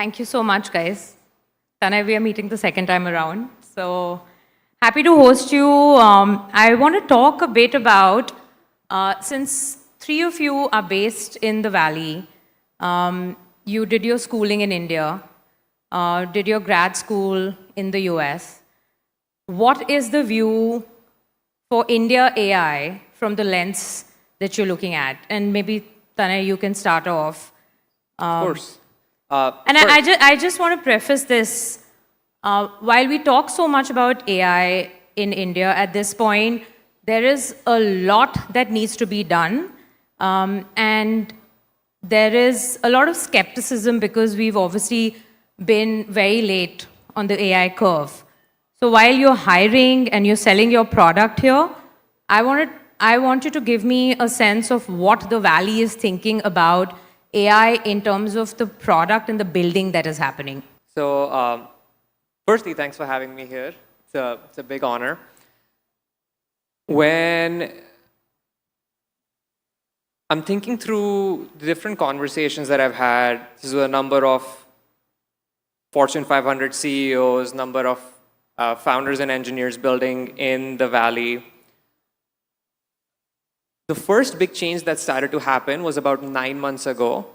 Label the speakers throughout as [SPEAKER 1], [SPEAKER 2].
[SPEAKER 1] Thank you so much, guys. Tanay, we are meeting the second time around. So happy to host you. I want to talk a bit about, since three of you are based in the Valley, you did your schooling in India, did your grad school in the US. What is the view for India AI from the lens that you're looking at? And maybe, Tanay, you can start off.
[SPEAKER 2] Of course.
[SPEAKER 1] And I just want to preface this. While we talk so much about AI in India at this point, there is a lot that needs to be done. And there is a lot of skepticism because we've obviously been very late on the AI curve. So while you're hiring and you're selling your product here, I want you to give me a sense of what the Valley is thinking about AI in terms of the product and the building that is happening.
[SPEAKER 2] So, firstly, thanks for having me here. It's a big honor. When I'm thinking through the different conversations that I've had, this is a number of Fortune 500 CEOs, number of founders and engineers building in the Valley. The first big change that started to happen was about 9 months ago,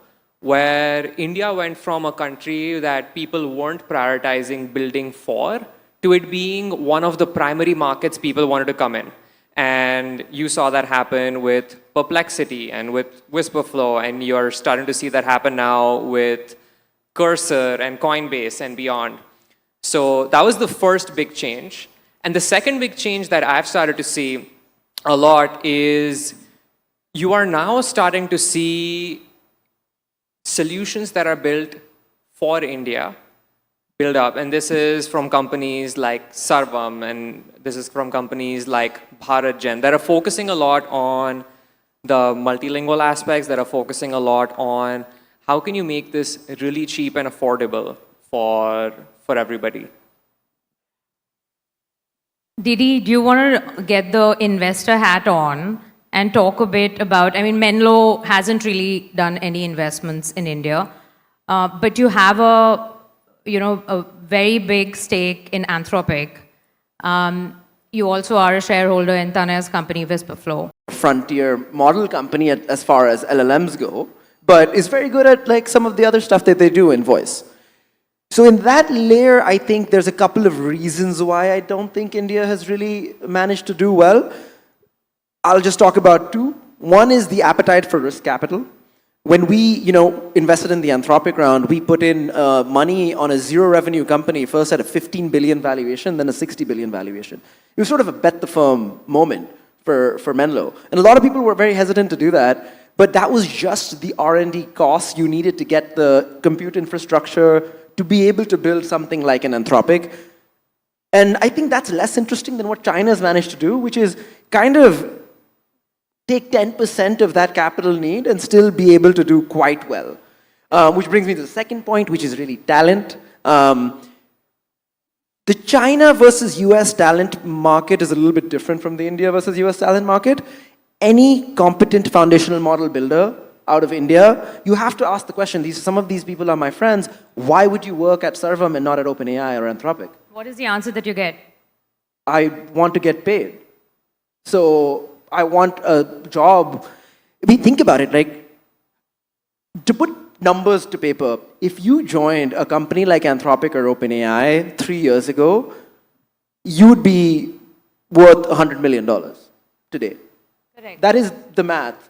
[SPEAKER 2] where India went from a country that people weren't prioritizing building for to it being one of the primary markets people wanted to come in. And you saw that happen with Perplexity and with Wispr, and you're starting to see that happen now with Cursor and Coinbase and beyond. So that was the first big change. And the second big change that I've started to see a lot is you are now starting to see solutions that are built for India build up. And this is from companies like Sarvam, and this is from companies like BharatGen that are focusing a lot on the multilingual aspects, that are focusing a lot on how can you make this really cheap and affordable for everybody.
[SPEAKER 1] Deedy, do you want to get the investor hat on and talk a bit about, I mean, Menlo hasn't really done any investments in India, but you have a very big stake in Anthropic. You also are a shareholder in Tanay's company, Wispr.
[SPEAKER 3] Frontier model company as far as LLMs go, but is very good at like some of the other stuff that they do in voice. So in that layer, I think there's a couple of reasons why I don't think India has really managed to do well. I'll just talk about two. One is the appetite for risk capital. When we, invested in the Anthropic round, we put in money on a zero revenue company, first at a 15 billion valuation, then a 60 billion valuation. It was sort of a bet the firm moment for Menlo. And a lot of people were very hesitant to do that, but that was just the R&D costs you needed to get the compute infrastructure to be able to build something like an Anthropic. And I think that's less interesting than what China's managed to do, which is kind of take 10% of that capital need and still be able to do quite well. Which brings me to the second point, which is really talent. The China versus US talent market is a little bit different from the India versus US talent market. Any competent foundational model builder out of India, you have to ask the question, some of these people are my friends, why would you work at Sarvam and not at OpenAI or Anthropic?
[SPEAKER 1] What is the answer that you get?
[SPEAKER 3] I want to get paid. So I want a job. If we think about it, like, to put numbers to paper, if you joined a company like Anthropic or OpenAI 3 years ago, you'd be worth $100 million today.
[SPEAKER 1] Correct.
[SPEAKER 3] That is the math.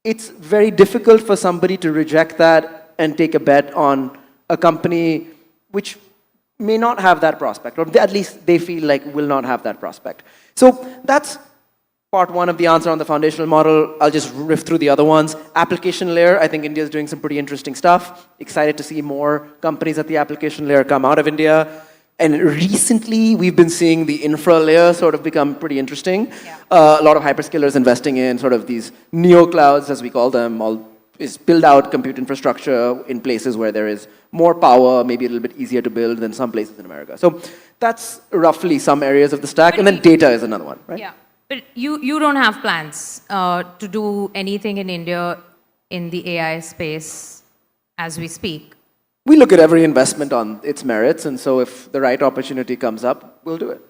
[SPEAKER 3] It's very difficult for somebody to reject that and take a bet on a company which may not have that prospect, or at least they feel like will not have that prospect. So that's part one of the answer on the foundational model. I'll just riff through the other ones. Application layer, I think India is doing some pretty interesting stuff. Excited to see more companies at the application layer come out of India. And recently, we've been seeing the infra layer sort of become pretty interesting.
[SPEAKER 1] Yeah.
[SPEAKER 3] A lot of hyperscalers investing in sort of these neo clouds, as we call them, is build out compute infrastructure in places where there is more power, maybe a little bit easier to build than some places in America. So that's roughly some areas of the stack. And then data is another one, right?
[SPEAKER 1] Yeah. But you don't have plans to do anything in India in the AI space as we speak?
[SPEAKER 3] we look at every investment on its merits, and so if the right opportunity comes up, we'll do it.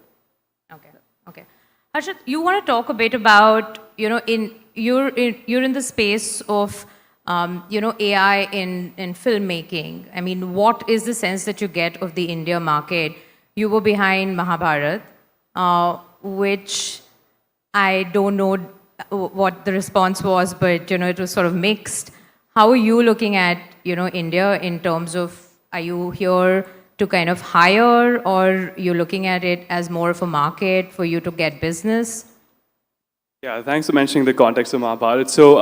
[SPEAKER 1] Okay. Okay. Harshit, you want to talk a bit about, you're in the space of, AI in filmmaking. I mean, what is the sense that you get of the India market? You were behind Mahabharat, which I don't know what the response was, but, it was sort of mixed. How are you looking at, India in terms of, are you here to kind of hire, or you're looking at it as more of a market for you to get business?
[SPEAKER 4] Yeah, thanks for mentioning the context of Mahabharat. So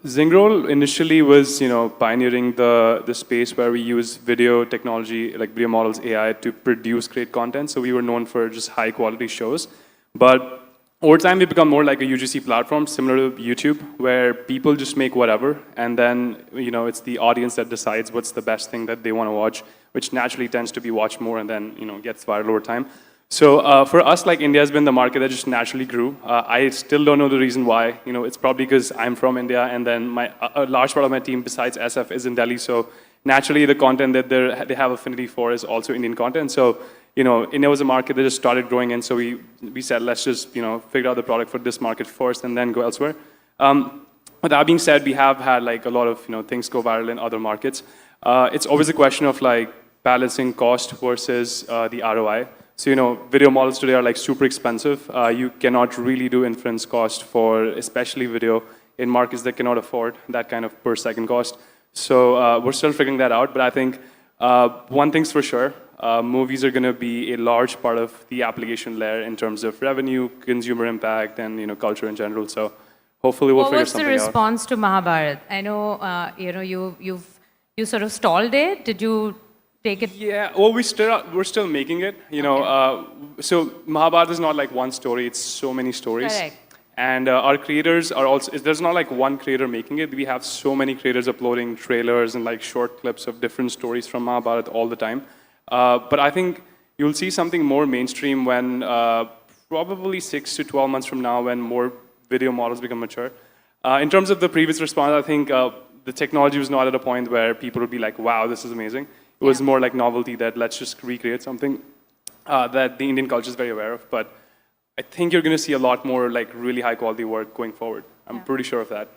[SPEAKER 4] Zingroll initially was, pioneering the space where we use video technology, like video models, AI, to produce great content. So we were known for just high quality shows. But over time, we become more like a UGC platform, similar to YouTube, where people just make whatever, and then, it's the audience that decides what's the best thing that they want to watch, which naturally tends to be watched more and then, gets viral over time. So for us, like, India has been the market that just naturally grew. I still don't know the reason why. It's probably because I'm from India, and then a large part of my team besides SF is in Delhi. So naturally, the content that they have affinity for is also Indian content. So India was a market that just started growing, and so we said, let's just figure out the product for this market first, and then go elsewhere. With that being said, we have had like a lot of things go viral in other markets. It's always a question of like balancing cost versus the ROI. So video models today are like super expensive. You cannot really do inference cost for especially video in markets that cannot afford that kind of per second cost. So we're still figuring that out, but I think one thing's for sure. Movies are going to be a large part of the application layer in terms of revenue, consumer impact, and culture in general. So hopefully we'll figure something out.
[SPEAKER 1] What was the response to Mahabharat? I know you sort of stalled it. Did you take it? Yeah.
[SPEAKER 4] Well, we're still making it. So Mahabharat is not like one story; it's so many stories.
[SPEAKER 1] Correct.
[SPEAKER 4] And our creators are also. There's not like one creator making it. We have so many creators uploading trailers and like short clips of different stories from Mahabharat all the time. But I think you'll see something more mainstream when probably 6 to 12 months from now, when more video models become mature. In terms of the previous response, I think the technology was not at a point where people would be like, wow, this is amazing. It was more like novelty, that let's just recreate something that the Indian culture is very aware of. But I think you're going to see a lot more like really high quality work going forward. I'm pretty sure of that.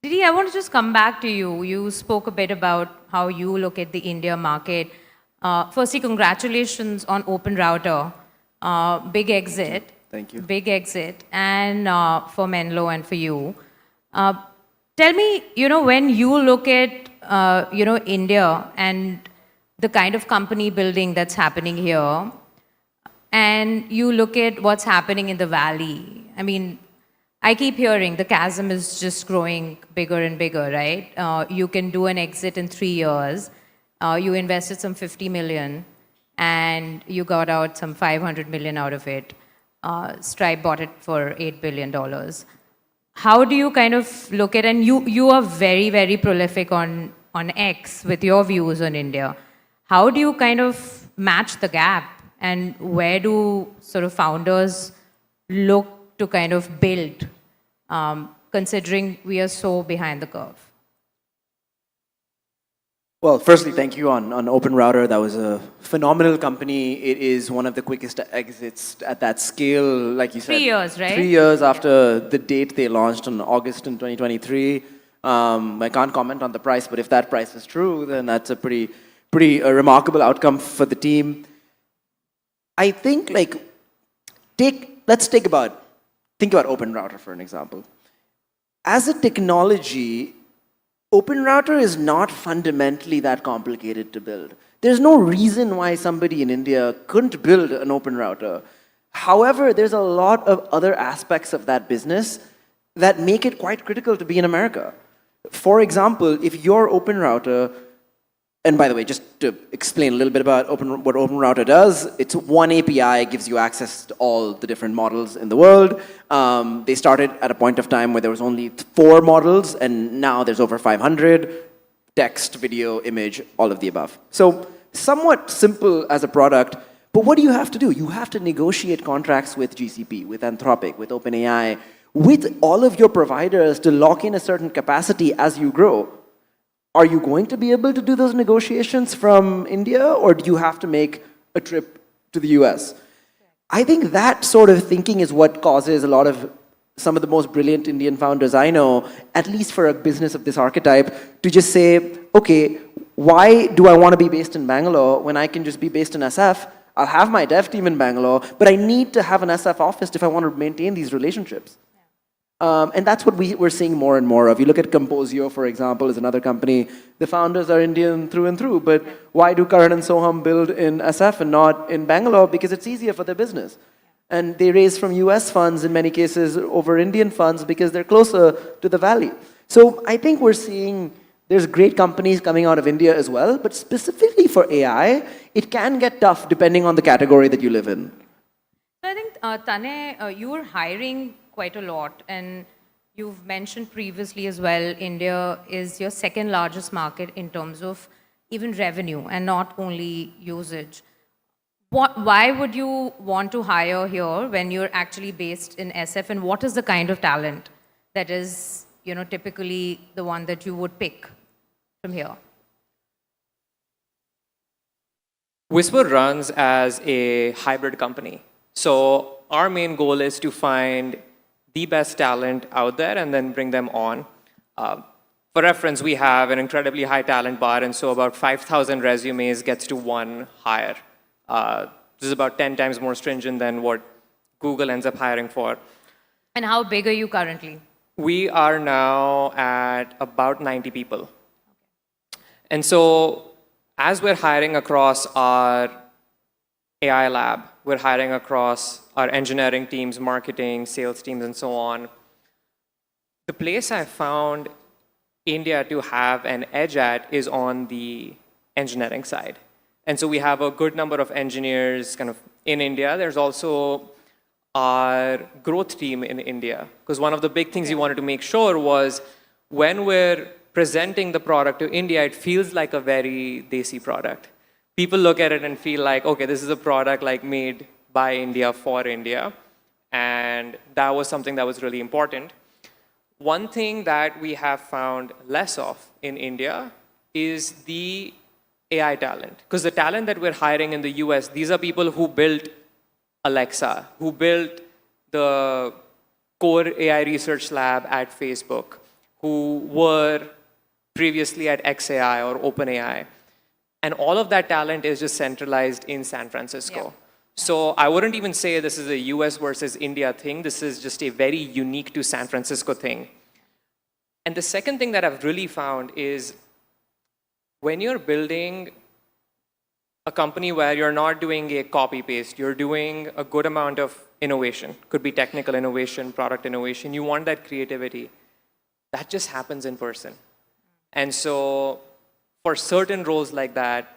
[SPEAKER 1] Deedy, I want to just come back to you. You spoke a bit about how you look at the India market. Firstly, congratulations on Open Router. Big exit.
[SPEAKER 3] Thank you.
[SPEAKER 1] Big exit. And for Menlo and for you. Tell me, when you look at, India and the kind of company building that's happening here, and you look at what's happening in the valley. I mean, I keep hearing the chasm is just growing bigger and bigger, right? You can do an exit in 3 years. You invested some 50 million and you got out some 500 million out of it. Stripe bought it for $8 billion. How do you kind of look at, and you are very, very prolific on X with your views on India. How do you kind of match the gap, and where do sort of founders look to kind of build, considering we are so behind the curve?
[SPEAKER 3] Well, firstly, thank you on Open Router. That was a phenomenal company. It is one of the quickest exits at that scale, like you said.
[SPEAKER 1] 3 years, right?
[SPEAKER 3] 3 years after the date they launched in August in 2023. I can't comment on the price, but if that price is true, then that's a pretty remarkable outcome for the team. I think, like, think about Open Router for an example. As a technology, Open Router is not fundamentally that complicated to build. There's no reason why somebody in India couldn't build an Open Router. However, there's a lot of other aspects of that business that make it quite critical to be in America. For example, if your Open Router, and by the way, just to explain a little bit about what Open Router does, it's one API, gives you access to all the different models in the world. They started at a point of time where there was only 4 models, and now there's over 500, text, video, image, all of the above. So somewhat simple as a product, but what do you have to do? You have to negotiate contracts with GCP, with Anthropic, with OpenAI, with all of your providers to lock in a certain capacity as you grow. Are you going to be able to do those negotiations from India, or do you have to make a trip to the US? I think that sort of thinking is what causes a lot of some of the most brilliant Indian founders I know, at least for a business of this archetype, to just say, okay, why do I want to be based in Bangalore when I can just be based in SF? I'll have my dev team in Bangalore, but I need to have an SF office if I want to maintain these relationships. And that's what we're seeing more and more of. You look at Composio, for example, is another company. The founders are Indian through and through, but why do Karan and Soham build in SF and not in Bangalore? Because it's easier for their business. And they raise from US funds in many cases over Indian funds because they're closer to the valley. So I think we're seeing there's great companies coming out of India as well, but specifically for AI, it can get tough depending on the category that you live in.
[SPEAKER 1] So I think, Tanay, you were hiring quite a lot, and you've mentioned previously as well, India is your second largest market in terms of even revenue and not only usage. Why would you want to hire here when you're actually based in SF, and what is the kind of talent that is, typically the one that you would pick from here?
[SPEAKER 2] Wispr runs as a hybrid company. So our main goal is to find the best talent out there and then bring them on. For reference, we have an incredibly high talent bar, and so about 5,000 resumes gets to one hire. This is about 10 times more stringent than what Google ends up hiring for.
[SPEAKER 1] And how big are you currently?
[SPEAKER 2] We are now at about 90 people. And so as we're hiring across our AI lab, we're hiring across our engineering teams, marketing, sales teams, and so on. The place I found India to have an edge at is on the engineering side. And so we have a good number of engineers kind of in India. There's also our growth team in India, because one of the big things we wanted to make sure was when we're presenting the product to India, it feels like a very desi product. People look at it and feel like, okay, this is a product like made by India for India. And that was something that was really important. One thing that we have found less of in India is the AI talent. Because the talent that we're hiring in the US, these are people who built Alexa, who built the core AI research lab at Facebook, who were previously at XAI or OpenAI. And all of that talent is just centralized in San Francisco. Yeah. So I wouldn't even say this is a US versus India thing. This is just a very unique to San Francisco thing. And the second thing that I've really found is when you're building a company where you're not doing a copy paste, you're doing a good amount of innovation, could be technical innovation, product innovation, you want that creativity. That just happens in person. And so for certain roles like that,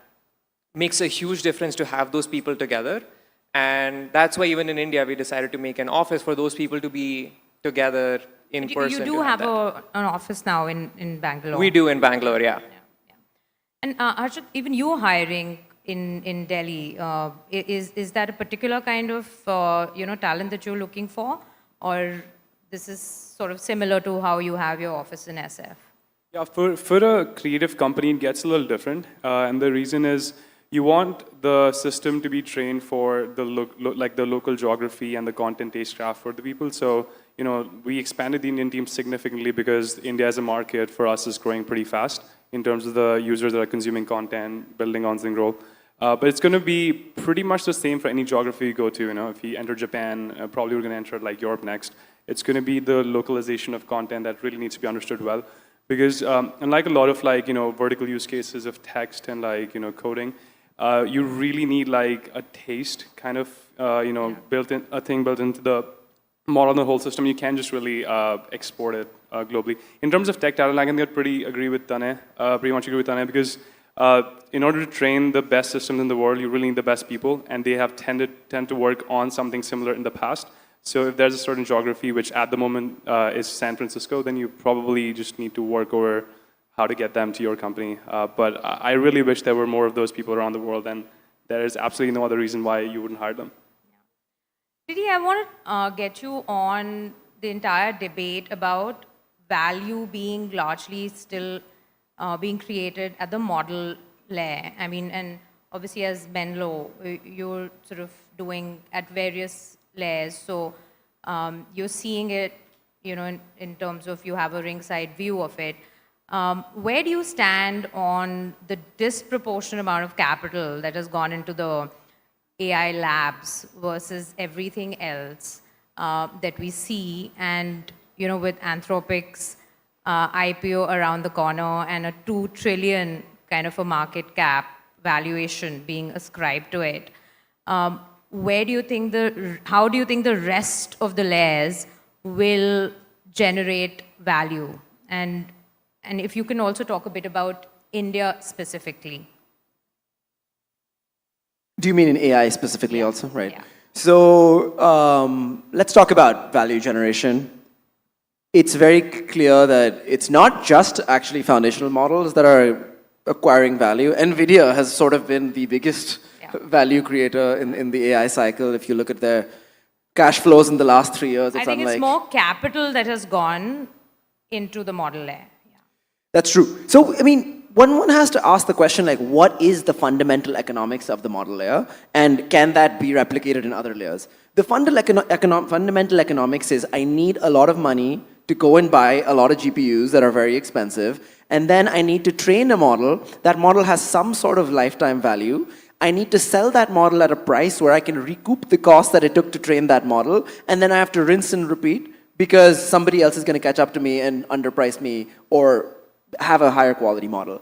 [SPEAKER 2] makes a huge difference to have those people together. And that's why even in India, we decided to make an office for those people to be together in person.
[SPEAKER 1] You do have an office now in Bangalore.
[SPEAKER 2] We do in Bangalore, yeah.
[SPEAKER 1] And Harshit, even you hiring in Delhi, is that a particular kind of talent that you're looking for? Or this is sort of similar to how you have your office in SF?
[SPEAKER 4] Yeah, for a creative company, it gets a little different. And the reason is you want the system to be trained for the local geography and the content taste graph for the people. So, we expanded the Indian team significantly because India as a market for us is growing pretty fast in terms of the users that are consuming content, building on Zingroll. But it's going to be pretty much the same for any geography you go to. If you enter Japan, probably we're going to enter like Europe next. It's going to be the localization of content that really needs to be understood well. Because unlike a lot of vertical use cases of text and coding, you really need a taste kind of built into the model and the whole system. You can't just really export it globally. In terms of tech talent, I can agree with Tanay, pretty much agree with Tanay, because in order to train the best systems in the world, you really need the best people, and they have tend to work on something similar in the past. So if there's a certain geography, which at the moment is San Francisco, then you probably just need to work over how to get them to your company. But I really wish there were more of those people around the world, and there is absolutely no other reason why you wouldn't hire them.
[SPEAKER 1] Deedy, I want to get you on the entire debate about value being largely still being created at the model layer. I mean, and obviously as Menlo, you're sort of doing at various layers. So you're seeing it, in terms of you have a ringside view of it. Where do you stand on the disproportionate amount of capital that has gone into the AI labs versus everything else that we see? And, with Anthropic's IPO around the corner and a 2 trillion kind of a market cap valuation being ascribed to it, how do you think the rest of the layers will generate value? And if you can also talk a bit about India specifically.
[SPEAKER 3] Do you mean in AI specifically also? Right.
[SPEAKER 1] Yeah.
[SPEAKER 3] So let's talk about value generation. It's very clear that it's not just actually foundational models that are acquiring value. NVIDIA has sort of been the biggest value creator in the AI cycle. If you look at their cash flows in the last 3 years, it's
[SPEAKER 1] I think it's more capital that has gone into the model layer. Yeah.
[SPEAKER 3] That's true. So, I mean, one has to ask the question, like, what is the fundamental economics of the model layer? And can that be replicated in other layers? The fundamental economics is I need a lot of money to go and buy a lot of GPUs that are very expensive. And then I need to train a model. That model has some sort of lifetime value. I need to sell that model at a price where I can recoup the cost that it took to train that model. And then I have to rinse and repeat because somebody else is going to catch up to me and underprice me or have a higher quality model.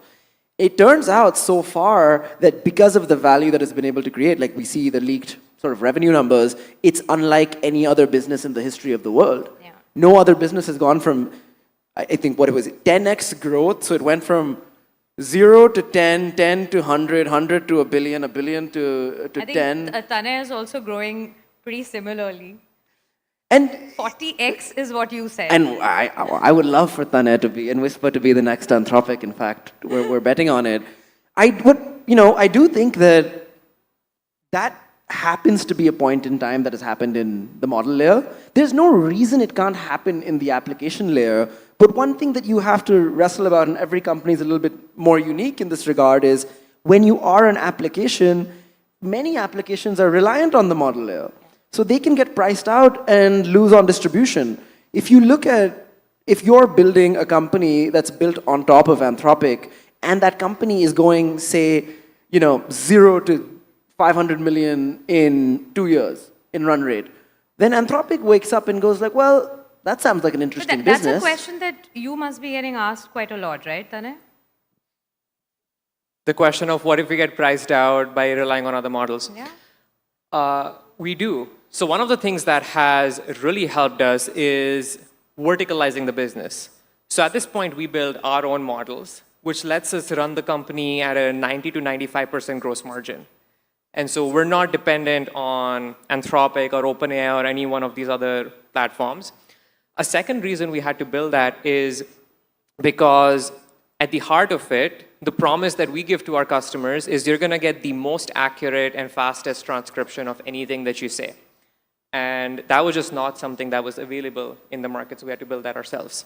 [SPEAKER 3] It turns out so far that because of the value that it's been able to create, like we see the leaked sort of revenue numbers, it's unlike any other business in the history of the world.
[SPEAKER 1] Yeah.
[SPEAKER 3] No other business has gone from, I think, 10x growth. So it went from 0 to 10, 10 to 100, 100 to a billion to
[SPEAKER 1] I
[SPEAKER 3] 10.
[SPEAKER 1] think Tanay is also growing pretty similarly.
[SPEAKER 3] And
[SPEAKER 1] 40x is what you said.
[SPEAKER 3] And I would love for Tanay to be, and Wispr to be the next Anthropic. In fact, we're betting on it. I do think that happens to be a point in time that has happened in the model layer. There's no reason it can't happen in the application layer. But one thing that you have to wrestle about, and every company is a little bit more unique in this regard, is when you are an application, many applications are reliant on the model layer. So they can get priced out and lose on distribution. If you're building a company that's built on top of Anthropic, and that company is going, say, 0 to 500 million in 2 years in run rate, then Anthropic wakes up and goes like, well, that sounds like an interesting business.
[SPEAKER 1] That's a question that you must be getting asked quite a lot, right, Tanay?
[SPEAKER 2] The question of what if we get priced out by relying on other models?
[SPEAKER 1] Yeah.
[SPEAKER 2] We do. So one of the things that has really helped us is verticalizing the business. So at this point, we build our own models, which lets us run the company at a 90 to 95% gross margin. And so we're not dependent on Anthropic or OpenAI or any one of these other platforms. A second reason we had to build that is because at the heart of it, the promise that we give to our customers is you're going to get the most accurate and fastest transcription of anything that you say. And that was just not something that was available in the market, so we had to build that ourselves.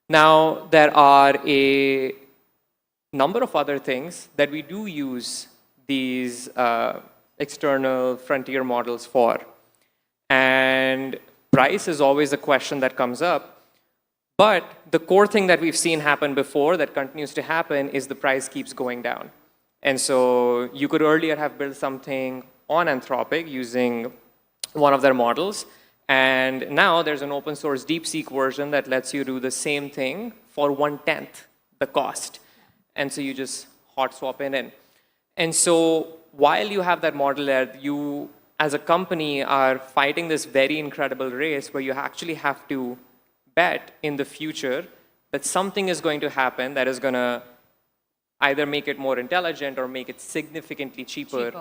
[SPEAKER 2] Now, there are a number of other things that we do use these external frontier models for. And price is always a question that comes up. But the core thing that we've seen happen before that continues to happen is the price keeps going down. And so you could earlier have built something on Anthropic using one of their models. And now there's an open source DeepSeek version that lets you do the same thing for 1/10 the cost. And so you just hot swap it in. And so while you have that model there, you as a company are fighting this very incredible race where you actually have to bet in the future that something is going to happen that is going to either make it more intelligent or make it significantly cheaper.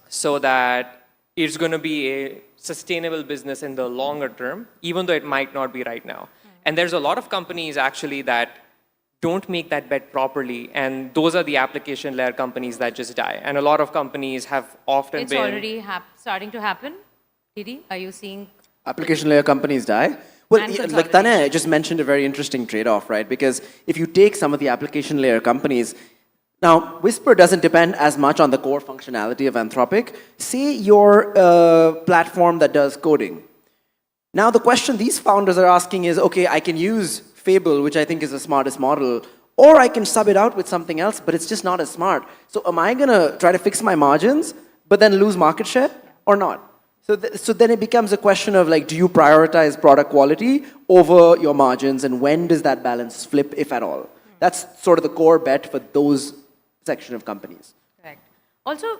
[SPEAKER 2] So that it's going to be a sustainable business in the longer term, even though it might not be right now. And there's a lot of companies actually that don't make that bet properly, and those are the application layer companies that just die. And a lot of companies have often
[SPEAKER 1] It's
[SPEAKER 2] been...
[SPEAKER 1] already starting to happen. Deedy, are you seeing?
[SPEAKER 3] Application layer companies die. Well,
[SPEAKER 1] and
[SPEAKER 3] like Tanay just mentioned a very interesting trade-off, right? Because if you take some of the application layer companies, now Wispr doesn't depend as much on the core functionality of Anthropic. Say you're a platform that does coding. Now the question these founders are asking is, okay, I can use Fable, which I think is the smartest model, or I can sub it out with something else, but it's just not as smart. So am I going to try to fix my margins, but then lose market share or not? So then it becomes a question of like, do you prioritize product quality over your margins, and when does that balance flip, if at all? That's sort of the core bet for those section of companies.
[SPEAKER 1] Correct. Also,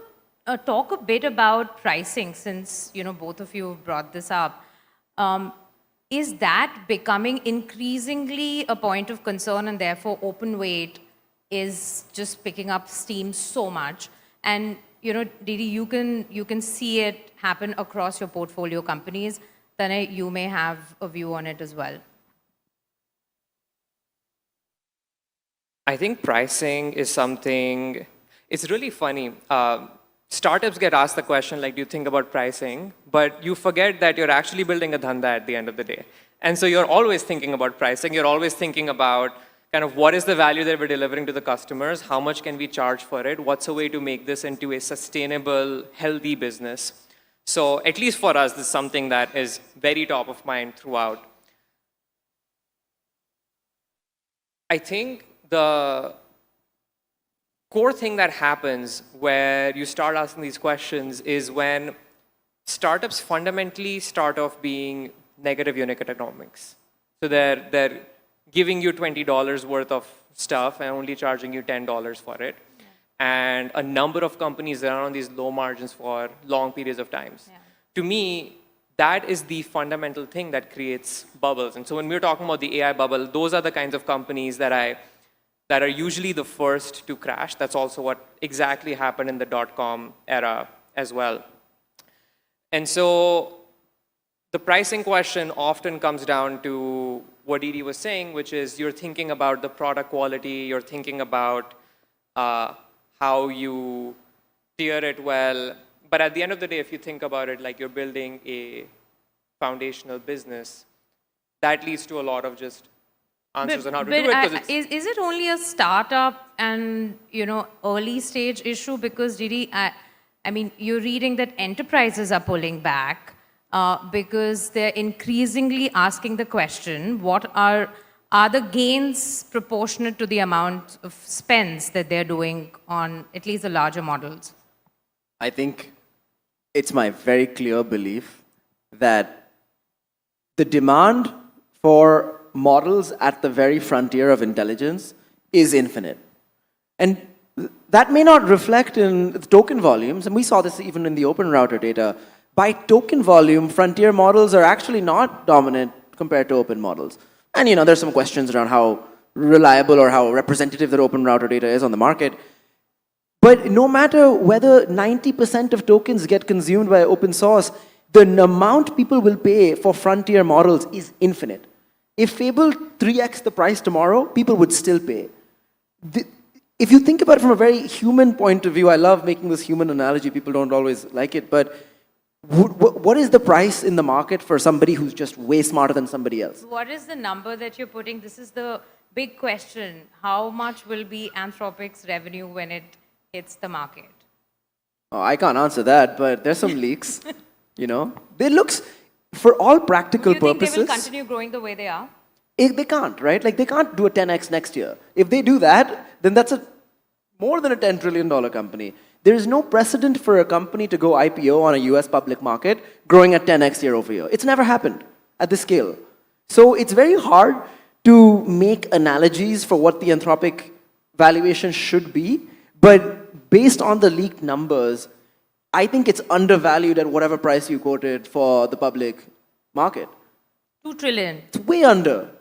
[SPEAKER 1] talk a bit about pricing, since both of you brought this up. Is that becoming increasingly a point of concern, and therefore open weight is just picking up steam so much? And Deedy, you can see it happen across your portfolio companies. Tanay, you may have a view on it as well.
[SPEAKER 2] I think pricing is something, it's really funny. Startups get asked the question, like, do you think about pricing? But you forget that you're actually building a dhanda at the end of the day. And so you're always thinking about pricing. You're always thinking about kind of what is the value that we're delivering to the customers? How much can we charge for it? What's a way to make this into a sustainable, healthy business? So at least for us, this is something that is very top of mind throughout. I think the core thing that happens where you start asking these questions is when startups fundamentally start off being negative unit economics. So they're giving you $20 worth of stuff and only charging you $10 for it. Yeah. And a number of companies that are on these low margins for long periods of times. Yeah. To me, that is the fundamental thing that creates bubbles. And so when we're talking about the AI bubble, those are the kinds of companies that are usually the first to crash. That's also what exactly happened in the .com era as well. And so the pricing question often comes down to what Deedy was saying, which is you're thinking about the product quality, you're thinking about how you tier it well. But at the end of the day, if you think about it like you're building a foundational business, that leads to a lot of just answers on how to do it.
[SPEAKER 1] Is it only a startup and early stage issue? Because Deedy, I mean, you're reading that enterprises are pulling back because they're increasingly asking the question: what are the gains proportionate to the amount of spends that they're doing on at least the larger models?
[SPEAKER 3] I think it's my very clear belief that the demand for models at the very frontier of intelligence is infinite. And that may not reflect in the token volumes, and we saw this even in the open router data. By token volume, frontier models are actually not dominant compared to open models. And there's some questions around how reliable or how representative that open router data is on the market. But no matter whether 90% of tokens get consumed by open source, the amount people will pay for frontier models is infinite. If Fable 3x the price tomorrow, people would still pay. If you think about it from a very human point of view, I love making this human analogy, people don't always like it, but what is the price in the market for somebody who's just way smarter than somebody else?
[SPEAKER 1] What is the number that you're putting? This is the big question. How much will be Anthropic's revenue when it hits the market?
[SPEAKER 3] Oh, I can't answer that, but there's some leaks. They looks, for all practical purposes.
[SPEAKER 1] Do you think they will continue growing the way they are?
[SPEAKER 3] They can't, right? Like they can't do a 10x next year. If they do that, then that's more than a $10 trillion company. There is no precedent for a company to go IPO on a US public market growing at 10x year over year. It's never happened at this scale. So it's very hard to make analogies for what the Anthropic valuation should be, but based on the leaked numbers, I think it's undervalued at whatever price you quoted for the public market.
[SPEAKER 1] 2 trillion.
[SPEAKER 3] It's way under.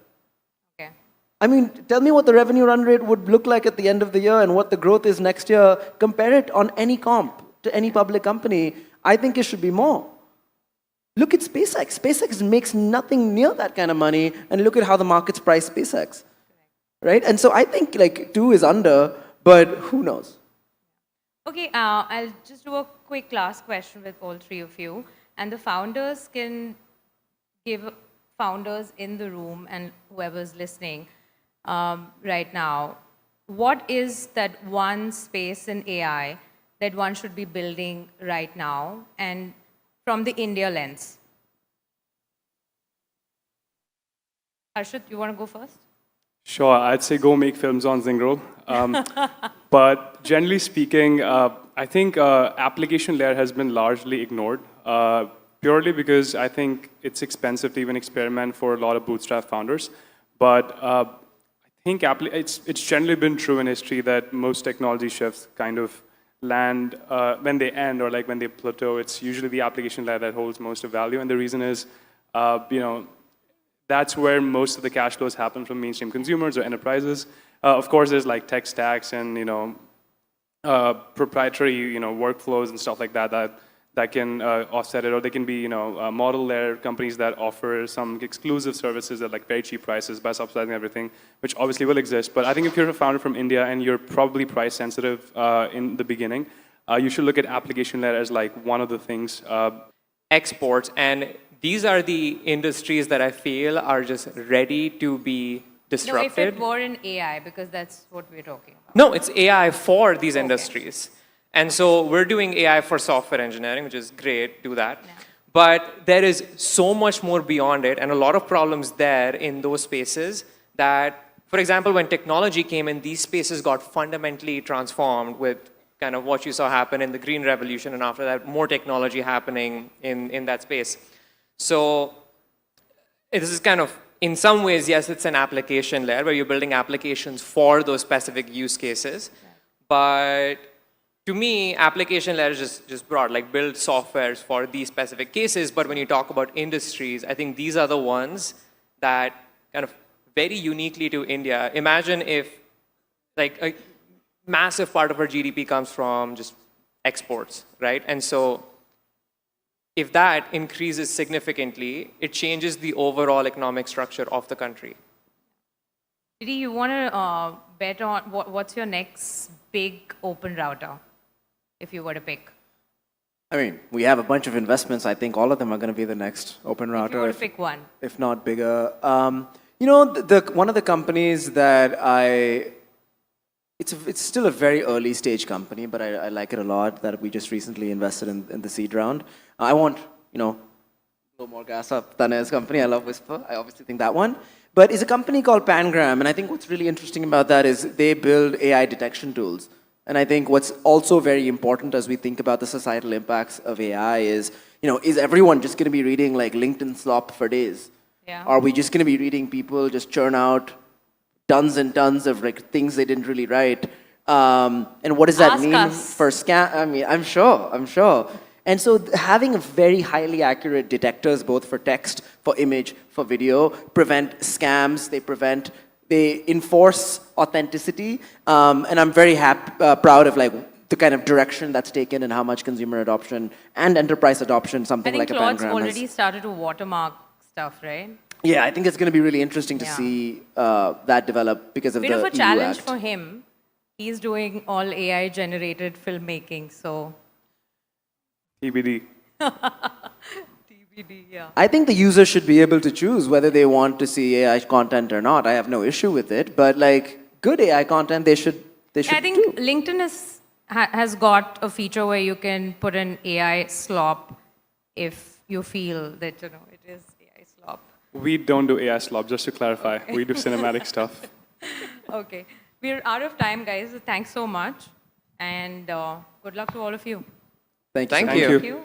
[SPEAKER 1] Okay.
[SPEAKER 3] I mean, tell me what the revenue run rate would look like at the end of the year and what the growth is next year. Compare it on any comp to any public company. I think it should be more. Look at SpaceX. SpaceX makes nothing near that kind of money, and look at how the markets price SpaceX. Right? And so I think like 2 is under, but who knows?
[SPEAKER 1] Okay, I'll just do a quick last question with all three of you. And the founders can give founders in the room and whoever's listening right now, what is that one space in AI that one should be building right now, and from the India lens? Harshit, you want to go first?
[SPEAKER 4] Sure, I'd say go make films on Zingroll. But generally speaking, I think application layer has been largely ignored, purely because I think it's expensive to even experiment for a lot of bootstrap founders. But I think it's generally been true in history that most technology shifts kind of land when they end or like when they plateau. It's usually the application layer that holds most of value, and the reason is, that's where most of the cash flows happen from mainstream consumers or enterprises. Of course, there's like tech stacks and proprietary workflows and stuff like that can offset it, or they can be model layer companies that offer some exclusive services at like very cheap prices by subsidizing everything, which obviously will exist. But I think if you're a founder from India and you're probably price sensitive in the beginning, you should look at application layer as like one of the things.
[SPEAKER 2] Exports, and these are the industries that I feel are just ready to be disrupted.
[SPEAKER 1] No, if it were in AI, because that's what we're talking about.
[SPEAKER 2] No, it's AI for these industries. And so we're doing AI for software engineering, which is great, do that. Yeah. But there is so much more beyond it, and a lot of problems there in those spaces that, for example, when technology came in, these spaces got fundamentally transformed with kind of what you saw happen in the green revolution, and after that, more technology happening in that space. So this is kind of, in some ways, yes, it's an application layer where you're building applications for those specific use cases. But to me, application layer is just broad, like build softwares for these specific cases. But when you talk about industries, I think these are the ones that kind of very uniquely to India. Imagine if like a massive part of our GDP comes from just exports, right? And so if that increases significantly, it changes the overall economic structure of the country.
[SPEAKER 1] Deedy, you want to bet on what's your next big open router, if you were to pick?
[SPEAKER 3] I mean, we have a bunch of investments. I think all of them are going to be the next open router.
[SPEAKER 1] If you were to pick one.
[SPEAKER 3] If not bigger. One of the companies that it's still a very early stage company, but I like it a lot, that we just recently invested in the seed round. I want, blow more gas up Tanay's company. I love Wispr. I obviously think that one. But it's a company called Pangram, and I think what's really interesting about that is they build AI detection tools. And I think what's also very important as we think about the societal impacts of AI is, is everyone just going to be reading like LinkedIn slop for days?
[SPEAKER 1] Yeah.
[SPEAKER 3] Are we just going to be reading people just churn out tons and tons of like things they didn't really write? And what does that mean for scam? I mean, I'm sure. And so having a very highly accurate detectors, both for text, for image, for video, prevent scams, they enforce authenticity. And I'm very proud of like the kind of direction that's taken and how much consumer adoption and enterprise adoption something like a Pangram has.
[SPEAKER 1] I think Claude's already started to watermark stuff, right?
[SPEAKER 3] Yeah, I think it's going to be really interesting to see that develop because of the EU Act.
[SPEAKER 1] Bit of a challenge for him. He's doing all AI generated filmmaking, so.
[SPEAKER 4] TBD.
[SPEAKER 1] TBD, yeah.
[SPEAKER 3] I think the user should be able to choose whether they want to see AI content or not. I have no issue with it, but like good AI content, they should
[SPEAKER 1] I think LinkedIn has got a feature where you can put an AI slop if you feel that it is AI slop.
[SPEAKER 4] We don't do AI slop, just to clarify. We do cinematic stuff.
[SPEAKER 1] Okay. We're out of time, guys. Thanks so much. And good luck to all of you.
[SPEAKER 3] Thank you.
[SPEAKER 2] Thank you.